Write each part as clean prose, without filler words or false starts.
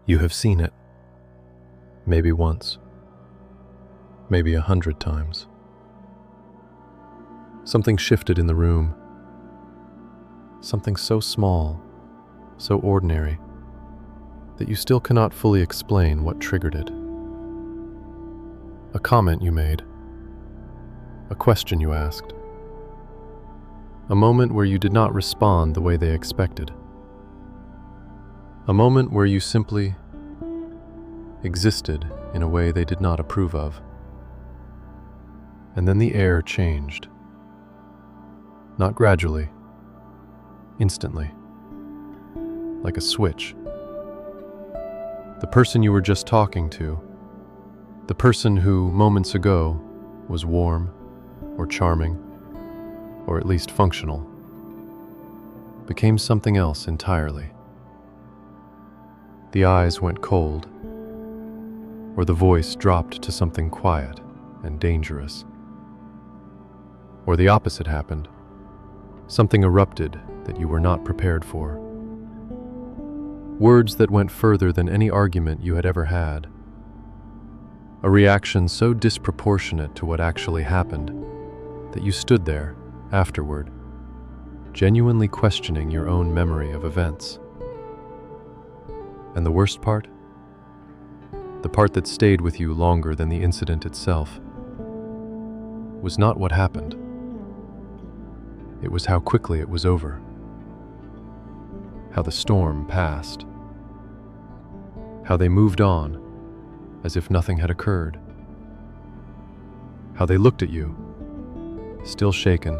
You have seen it. Maybe once. Maybe 100 times. Something shifted in the room. Something so small, so ordinary, that you still cannot fully explain what triggered it. A comment you made. A question you asked. A moment where you did not respond the way they expected. A moment where you simply existed in a way they did not approve of. And then the air changed. Not gradually, instantly, like a switch. The person you were just talking to, the person who moments ago was warm or charming, or at least functional, became something else entirely. The eyes went cold, or the voice dropped to something quiet and dangerous. Or the opposite happened. Something erupted that you were not prepared for. Words that went further than any argument you had ever had. A reaction so disproportionate to what actually happened that you stood there, afterward, genuinely questioning your own memory of events. And the worst part? The part that stayed with you longer than the incident itself, was not what happened. It was how quickly it was over. How the storm passed. How they moved on as if nothing had occurred. How they looked at you, still shaken,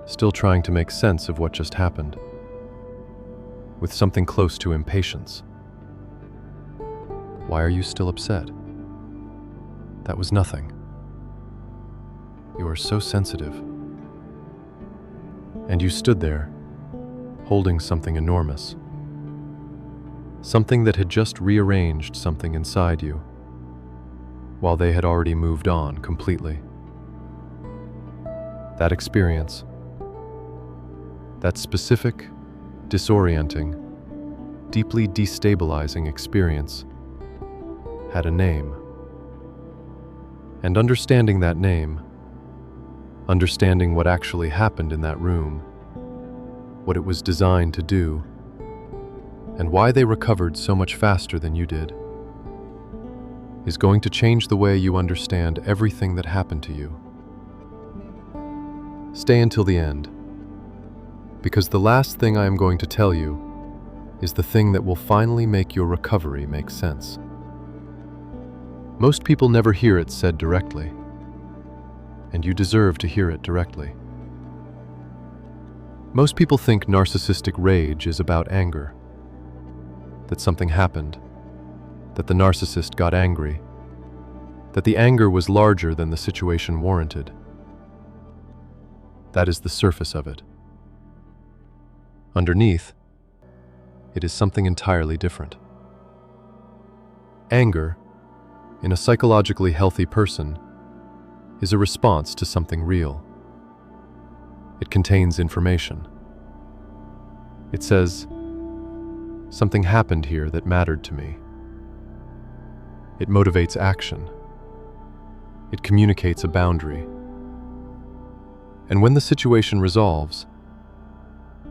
still trying to make sense of what just happened, with something close to impatience. Why are you still upset? That was nothing. You are so sensitive. And you stood there, holding something enormous. Something that had just rearranged something inside you, while they had already moved on completely. That experience, that specific, disorienting, deeply destabilizing experience, had a name. And understanding that name, understanding what actually happened in that room, what it was designed to do, and why they recovered so much faster than you did, is going to change the way you understand everything that happened to you. Stay until the end, because the last thing I am going to tell you is the thing that will finally make your recovery make sense. Most people never hear it said directly, and you deserve to hear it directly. Most people think narcissistic rage is about anger, that something happened, that the narcissist got angry, that the anger was larger than the situation warranted. That is the surface of it. Underneath, it is something entirely different. Anger, in a psychologically healthy person, is a response to something real. It contains information. It says, something happened here that mattered to me. It motivates action. It communicates a boundary. And when the situation resolves,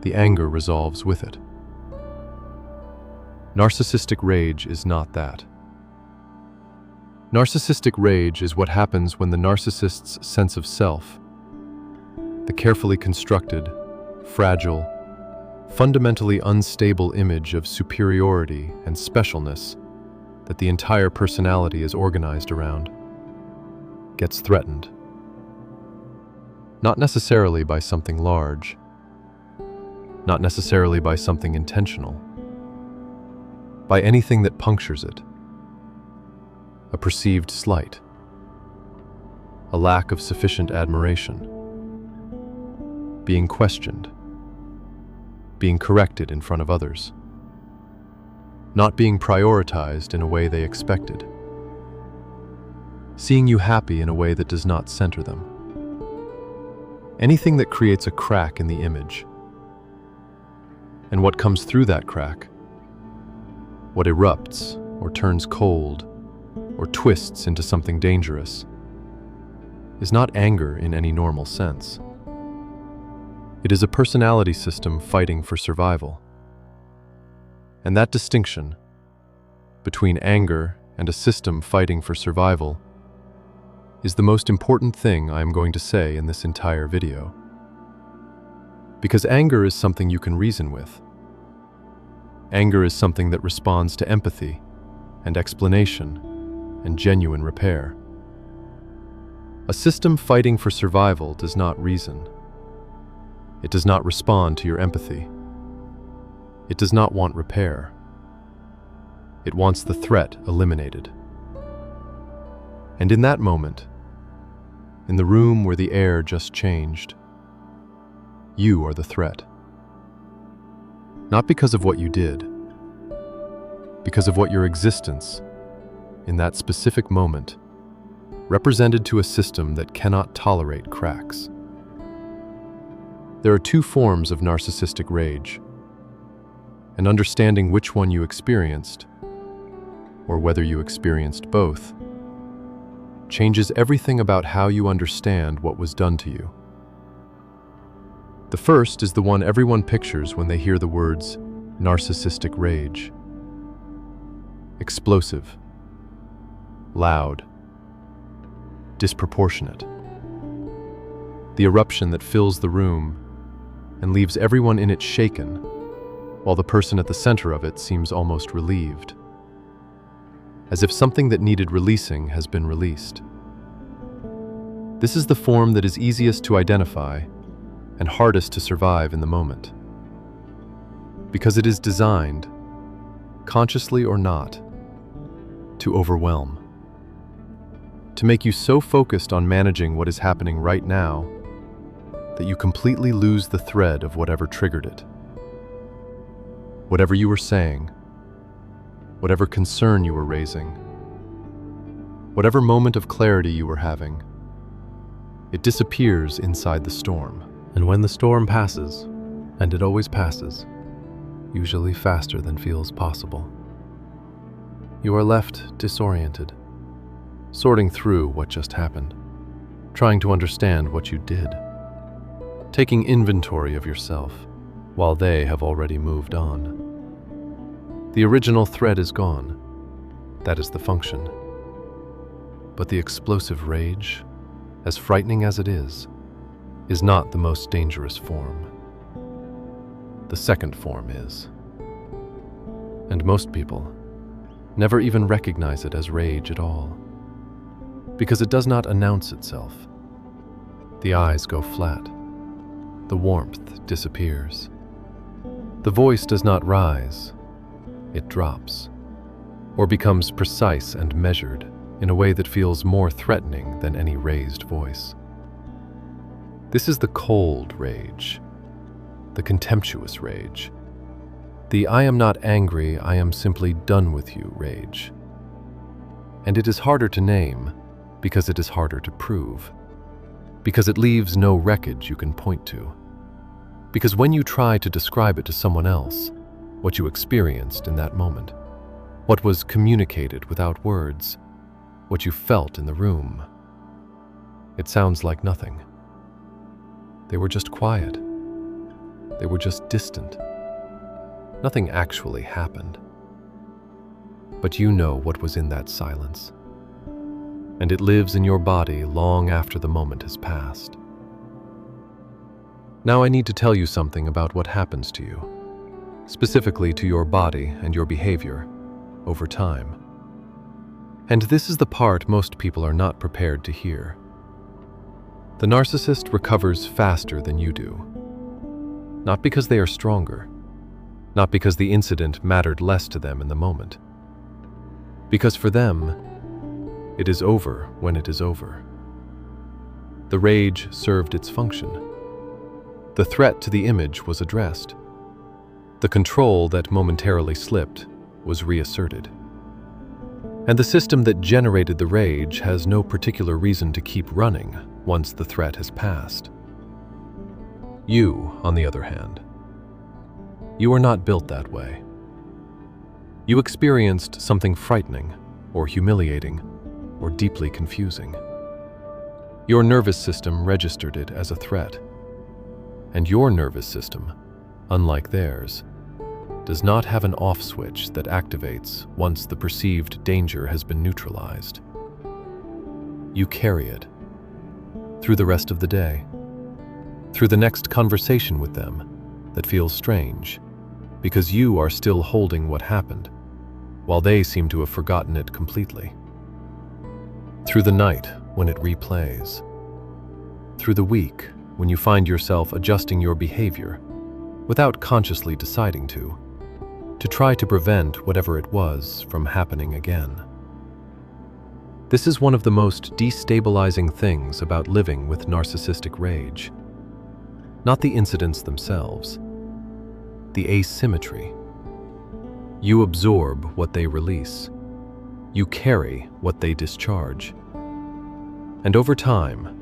the anger resolves with it. Narcissistic rage is not that. Narcissistic rage is what happens when the narcissist's sense of self, the carefully constructed, fragile, fundamentally unstable image of superiority and specialness that the entire personality is organized around, gets threatened. Not necessarily by something large, not necessarily by something intentional, by anything that punctures it. A perceived slight, a lack of sufficient admiration, being questioned, being corrected in front of others, not being prioritized in a way they expected, seeing you happy in a way that does not center them. Anything that creates a crack in the image. And what comes through that crack? what erupts or turns cold or twists into something dangerous, is not anger in any normal sense. It is a personality system fighting for survival. And that distinction between anger and a system fighting for survival is the most important thing I am going to say in this entire video. Because anger is something you can reason with. Anger is something that responds to empathy and explanation and genuine repair. A system fighting for survival does not reason. It does not respond to your empathy. It does not want repair. It wants the threat eliminated. And in that moment, in the room where the air just changed, you are the threat. Not because of what you did, because of what your existence, in that specific moment, represented to a system that cannot tolerate cracks. There are two forms of narcissistic rage, and understanding which one you experienced, or whether you experienced both, changes everything about how you understand what was done to you. The first is the one everyone pictures when they hear the words narcissistic rage. Explosive, loud, disproportionate. The eruption that fills the room and leaves everyone in it shaken, while the person at the center of it seems almost relieved, as if something that needed releasing has been released. This is the form that is easiest to identify and hardest to survive in the moment, because it is designed, consciously or not, to overwhelm, to make you so focused on managing what is happening right now that you completely lose the thread of whatever triggered it. Whatever you were saying, whatever concern you were raising, whatever moment of clarity you were having, it disappears inside the storm. And when the storm passes, and it always passes, usually faster than feels possible, you are left disoriented, sorting through what just happened, trying to understand what you did, taking inventory of yourself while they have already moved on. The original thread is gone. That is the function. But the explosive rage, as frightening as it is not the most dangerous form. The second form is. And most people never even recognize it as rage at all, because it does not announce itself. The eyes go flat. The warmth disappears. The voice does not rise. It drops, or becomes precise and measured in a way that feels more threatening than any raised voice. This is the cold rage, the contemptuous rage, the I am not angry, I am simply done with you rage. And it is harder to name because it is harder to prove, because it leaves no wreckage you can point to. Because when you try to describe it to someone else, what you experienced in that moment, what was communicated without words, what you felt in the room, it sounds like nothing. They were just quiet. They were just distant. Nothing actually happened. But you know what was in that silence, and it lives in your body long after the moment has passed. Now I need to tell you something about what happens to you, specifically to your body and your behavior, over time. And this is the part most people are not prepared to hear. The narcissist recovers faster than you do. Not because they are stronger, not because the incident mattered less to them in the moment. Because for them, it is over when it is over. The rage served its function. The threat to the image was addressed. The control that momentarily slipped was reasserted. And the system that generated the rage has no particular reason to keep running once the threat has passed. You, on the other hand, you are not built that way. You experienced something frightening, or humiliating, or deeply confusing. Your nervous system registered it as a threat. And your nervous system, unlike theirs, does not have an off switch that activates once the perceived danger has been neutralized. You carry it through the rest of the day, through the next conversation with them that feels strange, because you are still holding what happened, while they seem to have forgotten it completely. Through the night when it replays. Through the week when you find yourself adjusting your behavior without consciously deciding to try to prevent whatever it was from happening again. This is one of the most destabilizing things about living with narcissistic rage. Not the incidents themselves, the asymmetry. You absorb what they release. You carry what they discharge. And over time,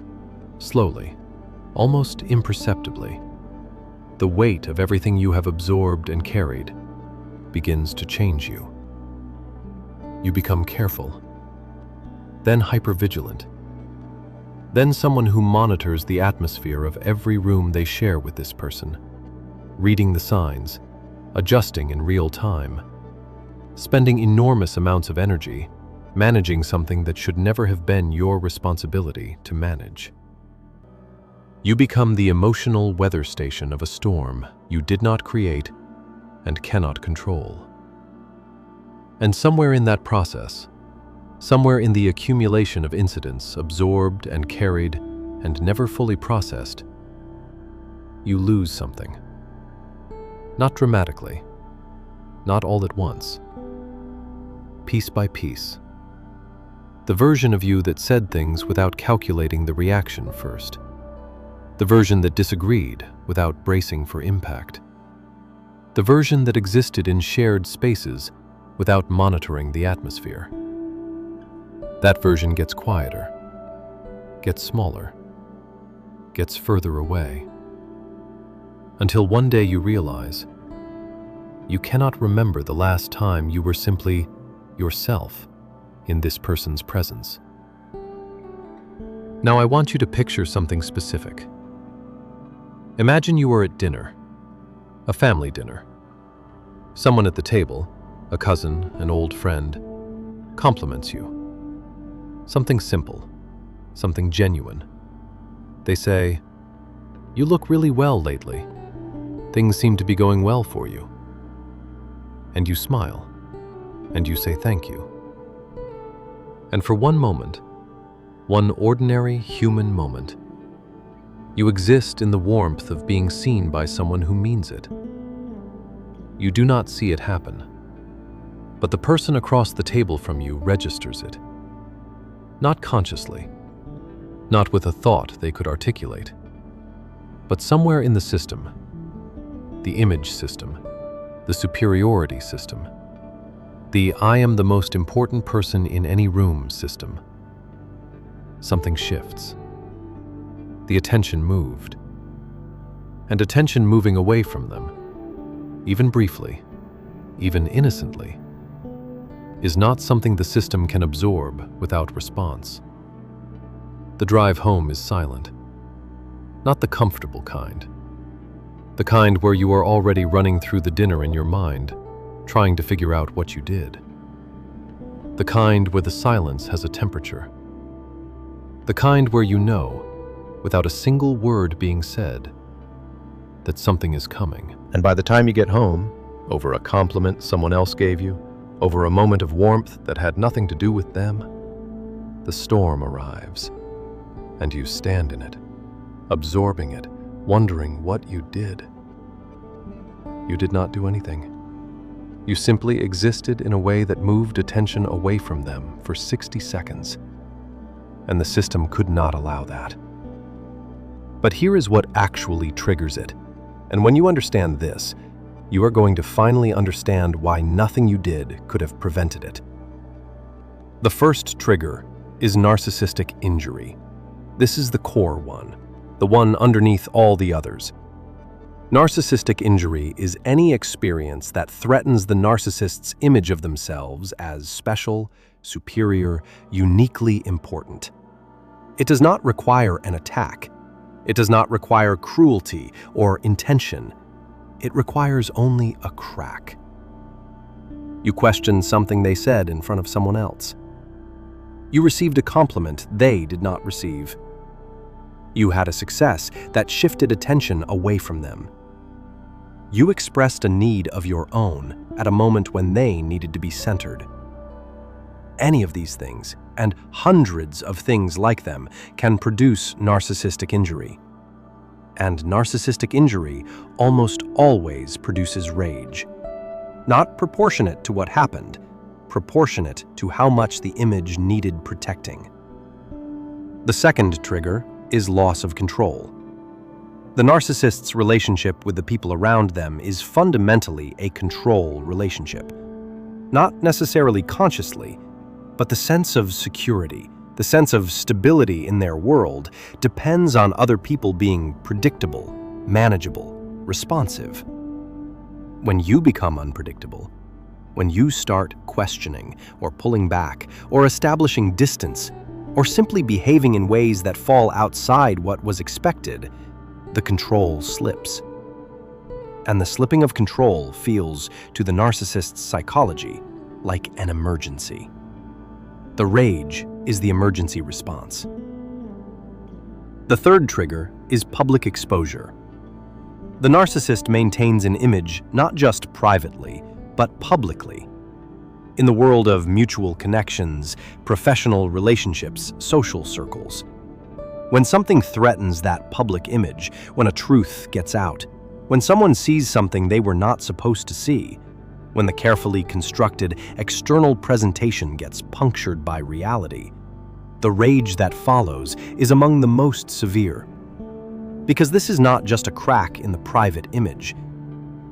slowly, almost imperceptibly, the weight of everything you have absorbed and carried begins to change you. You become careful, then hypervigilant, then someone who monitors the atmosphere of every room they share with this person, reading the signs, adjusting in real time, spending enormous amounts of energy managing something that should never have been your responsibility to manage. You become the emotional weather station of a storm you did not create and cannot control. And somewhere in that process, somewhere in the accumulation of incidents absorbed and carried and never fully processed, you lose something. Not dramatically, not all at once, piece by piece. The version of you that said things without calculating the reaction first. The version that disagreed without bracing for impact. The version that existed in shared spaces without monitoring the atmosphere. That version gets quieter, gets smaller, gets further away. Until one day you realize you cannot remember the last time you were simply yourself in this person's presence. Now I want you to picture something specific. Imagine you were at dinner, a family dinner. Someone at the table, a cousin, an old friend, compliments you. Something simple, something genuine. They say, "You look really well lately. Things seem to be going well for you." And you smile, and you say thank you. And for one moment, one ordinary human moment, you exist in the warmth of being seen by someone who means it. You do not see it happen, but the person across the table from you registers it. Not consciously, not with a thought they could articulate, but somewhere in the system, the image system, the superiority system, the "I am the most important person in any room" system. Something shifts. The attention moved. And attention moving away from them, even briefly, even innocently, is not something the system can absorb without response. The drive home is silent. Not the comfortable kind. The kind where you are already running through the dinner in your mind, trying to figure out what you did. The kind where the silence has a temperature. The kind where you know, without a single word being said, that something is coming. And by the time you get home, over a compliment someone else gave you, over a moment of warmth that had nothing to do with them, the storm arrives, and you stand in it, absorbing it, wondering what you did. You did not do anything. You simply existed in a way that moved attention away from them for 60 seconds, and the system could not allow that. But here is what actually triggers it. And when you understand this, you are going to finally understand why nothing you did could have prevented it. The first trigger is narcissistic injury. This is the core one, the one underneath all the others. Narcissistic injury is any experience that threatens the narcissist's image of themselves as special, superior, uniquely important. It does not require an attack. It does not require cruelty or intention. It requires only a crack. You questioned something they said in front of someone else. You received a compliment they did not receive. You had a success that shifted attention away from them. You expressed a need of your own at a moment when they needed to be centered. Any of these things, and hundreds of things like them, can produce narcissistic injury. And narcissistic injury almost always produces rage. Not proportionate to what happened, proportionate to how much the image needed protecting. The second trigger is loss of control. The narcissist's relationship with the people around them is fundamentally a control relationship. Not necessarily consciously, but the sense of security, the sense of stability in their world depends on other people being predictable, manageable, responsive. When you become unpredictable, when you start questioning or pulling back or establishing distance or simply behaving in ways that fall outside what was expected, the control slips. And the slipping of control feels, to the narcissist's psychology, like an emergency. The rage is the emergency response. The third trigger is public exposure. The narcissist maintains an image not just privately, but publicly. In the world of mutual connections, professional relationships, social circles. When something threatens that public image, when a truth gets out, when someone sees something they were not supposed to see, when the carefully constructed external presentation gets punctured by reality, the rage that follows is among the most severe. Because this is not just a crack in the private image.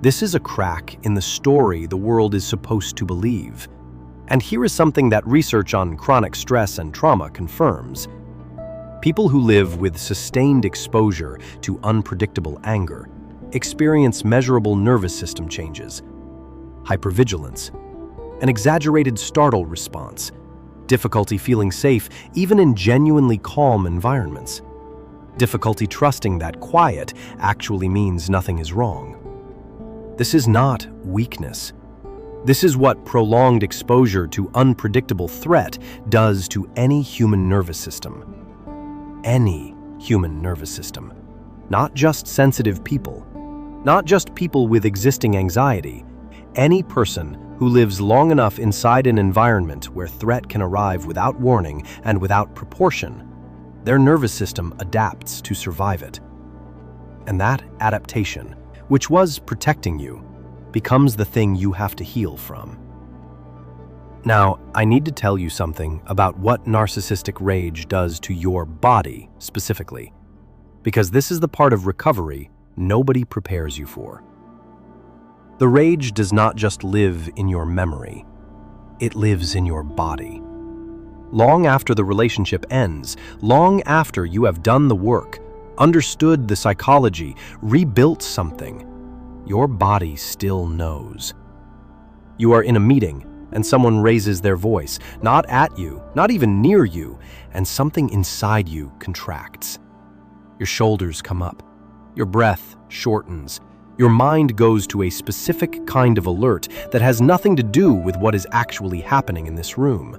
This is a crack in the story the world is supposed to believe. And here is something that research on chronic stress and trauma confirms. People who live with sustained exposure to unpredictable anger experience measurable nervous system changes, hypervigilance, an exaggerated startle response, difficulty feeling safe even in genuinely calm environments, difficulty trusting that quiet actually means nothing is wrong. This is not weakness. This is what prolonged exposure to unpredictable threat does to any human nervous system. Any human nervous system. Not just sensitive people. Not just people with existing anxiety. Any person who lives long enough inside an environment where threat can arrive without warning and without proportion, their nervous system adapts to survive it. And that adaptation, which was protecting you, becomes the thing you have to heal from. Now, I need to tell you something about what narcissistic rage does to your body specifically, because this is the part of recovery nobody prepares you for. The rage does not just live in your memory, it lives in your body. Long after the relationship ends, long after you have done the work, understood the psychology, rebuilt something, your body still knows. You are in a meeting, and someone raises their voice, not at you, not even near you, and something inside you contracts. Your shoulders come up, your breath shortens, your mind goes to a specific kind of alert that has nothing to do with what is actually happening in this room.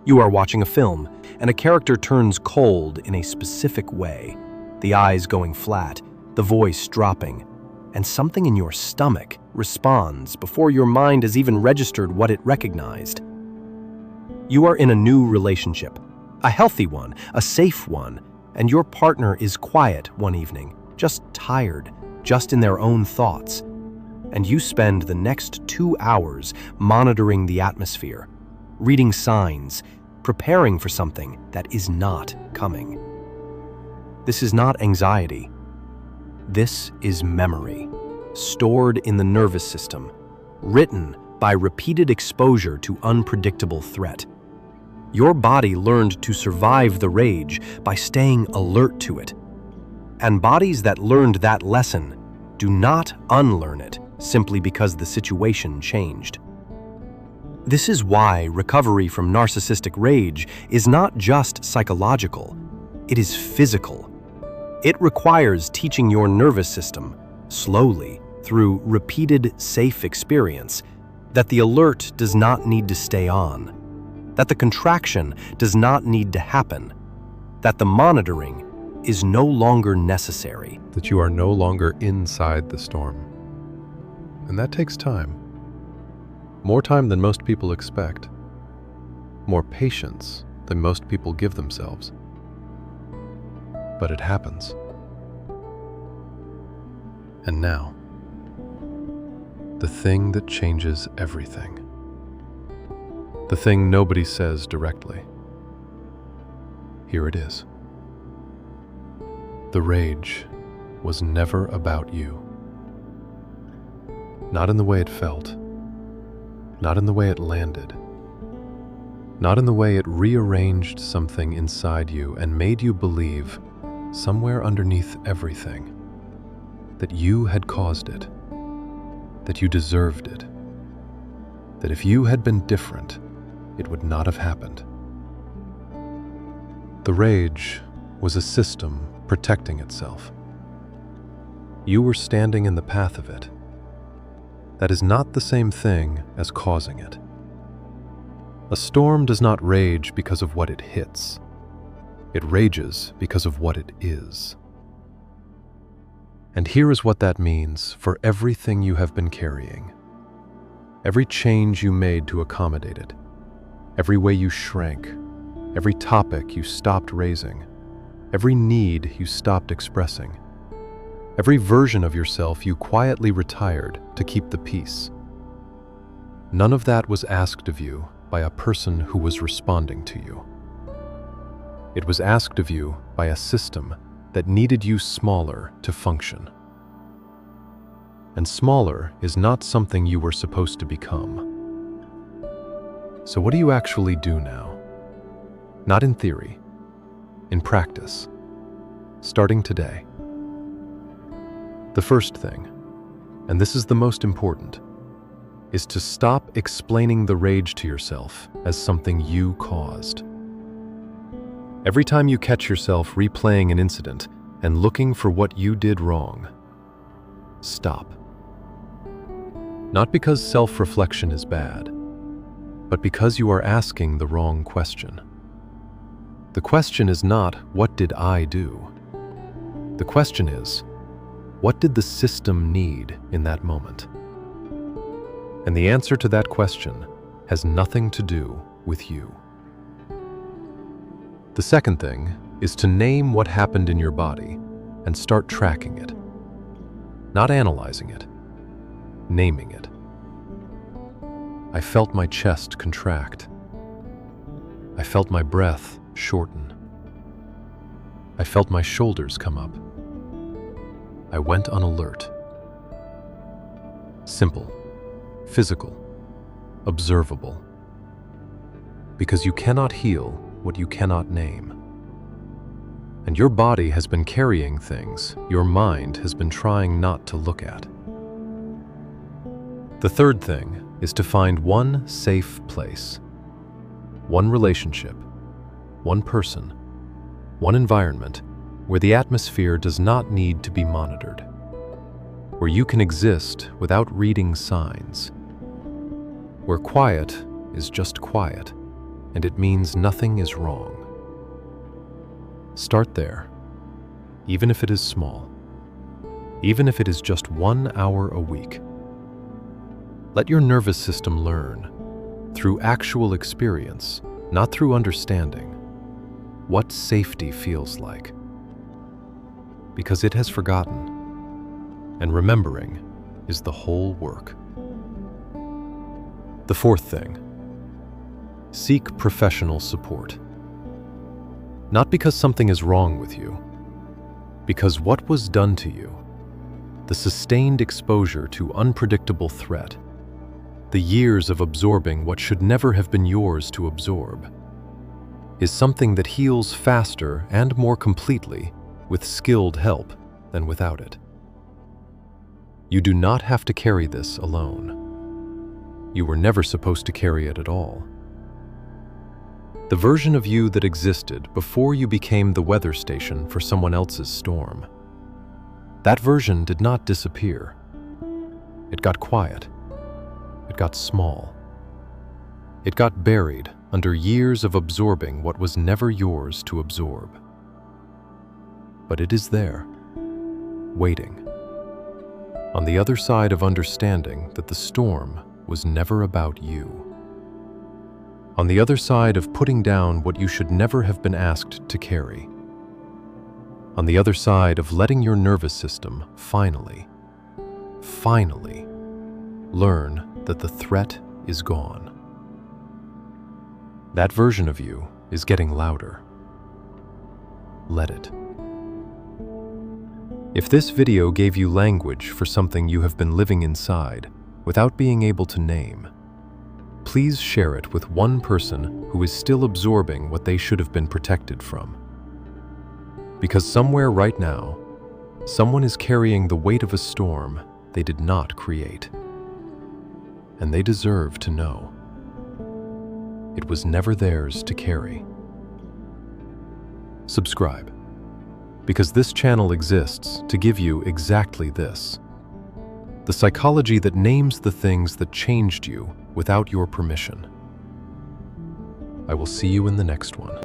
You are watching a film, and a character turns cold in a specific way, the eyes going flat, the voice dropping, and something in your stomach responds before your mind has even registered what it recognized. You are in a new relationship, a healthy one, a safe one, and your partner is quiet one evening, just tired, just in their own thoughts, and you spend the next 2 hours monitoring the atmosphere, reading signs, preparing for something that is not coming. This is not anxiety. This is memory, stored in the nervous system, written by repeated exposure to unpredictable threat. Your body learned to survive the rage by staying alert to it. And bodies that learned that lesson Do not unlearn it simply because the situation changed. This is why recovery from narcissistic rage is not just psychological, it is physical. It requires teaching your nervous system, slowly, through repeated safe experience, that the alert does not need to stay on, that the contraction does not need to happen, that the monitoring is no longer necessary. That you are no longer inside the storm. And that takes time. More time than most people expect. More patience than most people give themselves. But it happens. And now, the thing that changes everything. The thing nobody says directly. Here it is. The rage was never about you. Not in the way it felt. Not in the way it landed. Not in the way it rearranged something inside you and made you believe, somewhere underneath everything, that you had caused it, that you deserved it, that if you had been different, it would not have happened. The rage was a system protecting itself. You were standing in the path of it. That is not the same thing as causing it. A storm does not rage because of what it hits. It rages because of what it is. And here is what that means for everything you have been carrying. Every change you made to accommodate it. Every way you shrank. Every topic you stopped raising. Every need you stopped expressing. Every version of yourself you quietly retired to keep the peace. None of that was asked of you by a person who was responding to you. It was asked of you by a system that needed you smaller to function. And smaller is not something you were supposed to become. So what do you actually do now? Not in theory, in practice, starting today. The first thing, and this is the most important, is to stop explaining the rage to yourself as something you caused. Every time you catch yourself replaying an incident and looking for what you did wrong, stop. Not because self-reflection is bad, but because you are asking the wrong question. The question is not, what did I do? The question is, what did the system need in that moment? And the answer to that question has nothing to do with you. The second thing is to name what happened in your body and start tracking it. Not analyzing it, naming it. I felt my chest contract. I felt my breath shorten. I felt my shoulders come up. I went on alert. Simple, physical, observable. Because you cannot heal what you cannot name. And your body has been carrying things your mind has been trying not to look at. The third thing is to find one safe place, one relationship, one person, one environment where the atmosphere does not need to be monitored, where you can exist without reading signs, where quiet is just quiet and it means nothing is wrong. Start there, even if it is small, even if it is just 1 hour a week. Let your nervous system learn, through actual experience, not through understanding, what safety feels like. Because it has forgotten, and remembering is the whole work. The fourth thing, seek professional support. Not because something is wrong with you, because what was done to you, the sustained exposure to unpredictable threat, the years of absorbing what should never have been yours to absorb, is something that heals faster and more completely with skilled help than without it. You do not have to carry this alone. You were never supposed to carry it at all. The version of you that existed before you became the weather station for someone else's storm. That version did not disappear. It got quiet. It got small. It got buried under years of absorbing what was never yours to absorb. But it is there, waiting, on the other side of understanding that the storm was never about you. On the other side of putting down what you should never have been asked to carry. On the other side of letting your nervous system finally learn that the threat is gone. That version of you is getting louder. Let it. If this video gave you language for something you have been living inside without being able to name, please share it with one person who is still absorbing what they should have been protected from. Because somewhere right now, someone is carrying the weight of a storm they did not create. And they deserve to know. It was never theirs to carry. Subscribe, because this channel exists to give you exactly this. The psychology that names the things that changed you without your permission. I will see you in the next one.